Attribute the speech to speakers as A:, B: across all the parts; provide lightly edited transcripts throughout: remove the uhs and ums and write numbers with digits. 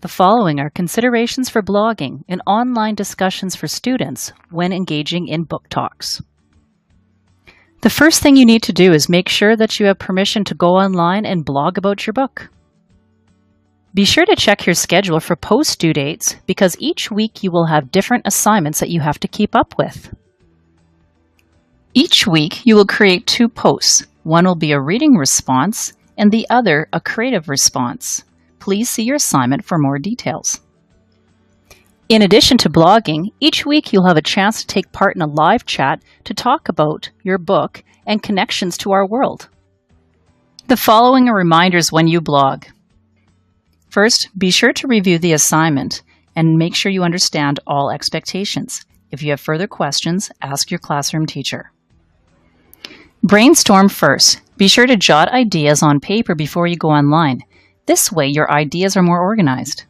A: The following are considerations for blogging and online discussions for students when engaging in book talks. The first thing you need to do is make sure that you have permission to go online and blog about your book. Be sure to check your schedule for post due dates because each week you will have different assignments that you have to keep up with. Each week you will create 2 posts. One will be a reading response and the other a creative response. Please see your assignment for more details. In addition to blogging, each week you'll have a chance to take part in a live chat to talk about your book and connections to our world. The following are reminders when you blog. First, be sure to review the assignment and make sure you understand all expectations. If you have further questions, ask your classroom teacher. Brainstorm first. Be sure to jot ideas on paper before you go online. This way, your ideas are more organized.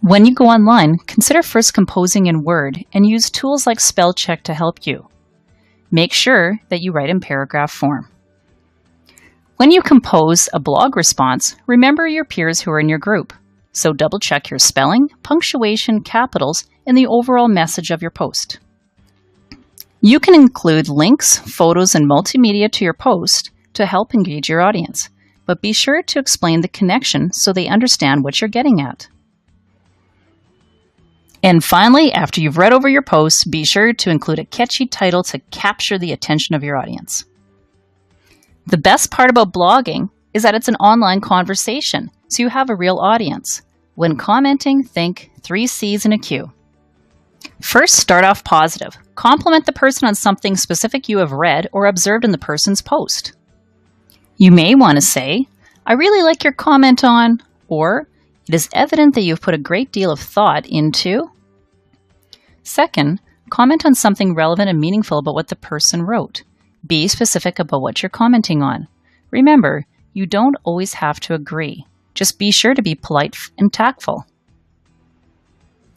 A: When you go online, consider first composing in Word and use tools like spell check to help you. Make sure that you write in paragraph form. When you compose a blog response, remember your peers who are in your group. So double check your spelling, punctuation, capitals, and the overall message of your post. You can include links, photos, and multimedia to your post to help engage your audience. But be sure to explain the connection so they understand what you're getting at. And finally, after you've read over your post, be sure to include a catchy title to capture the attention of your audience. The best part about blogging is that it's an online conversation, so you have a real audience. When commenting, think 3 C's in a Q. First, start off positive. Compliment the person on something specific you have read or observed in the person's post. You may want to say, I really like your comment on, or it is evident that you've put a great deal of thought into. Second, comment on something relevant and meaningful about what the person wrote. Be specific about what you're commenting on. Remember, you don't always have to agree. Just be sure to be polite and tactful.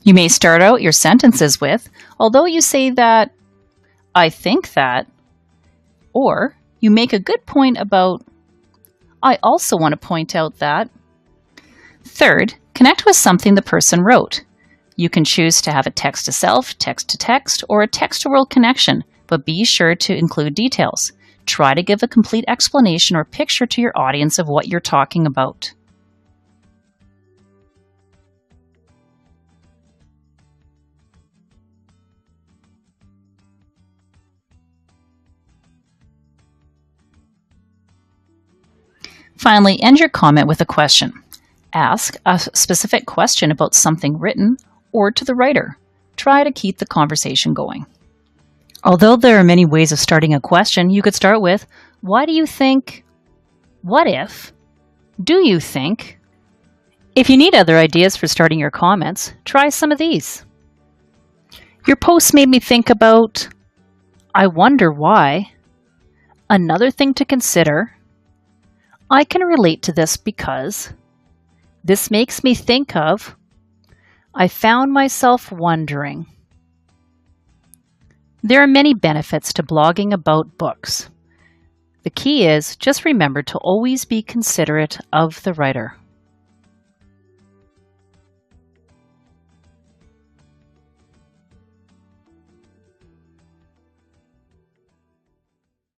A: You may start out your sentences with, although you say that, I think that, or you make a good point about, I also want to point out that. Third, connect with something the person wrote. You can choose to have a text to self, text to text, or a text to world connection, but be sure to include details. Try to give a complete explanation or picture to your audience of what you're talking about. Finally, end your comment with a question. Ask a specific question about something written or to the writer. Try to keep the conversation going. Although there are many ways of starting a question, you could start with, why do you think? What if? Do you think? If you need other ideas for starting your comments, try some of these. Your post made me think about, I wonder why. Another thing to consider, I can relate to this because this makes me think of, I found myself wondering. There are many benefits to blogging about books. The key is just remember to always be considerate of the writer.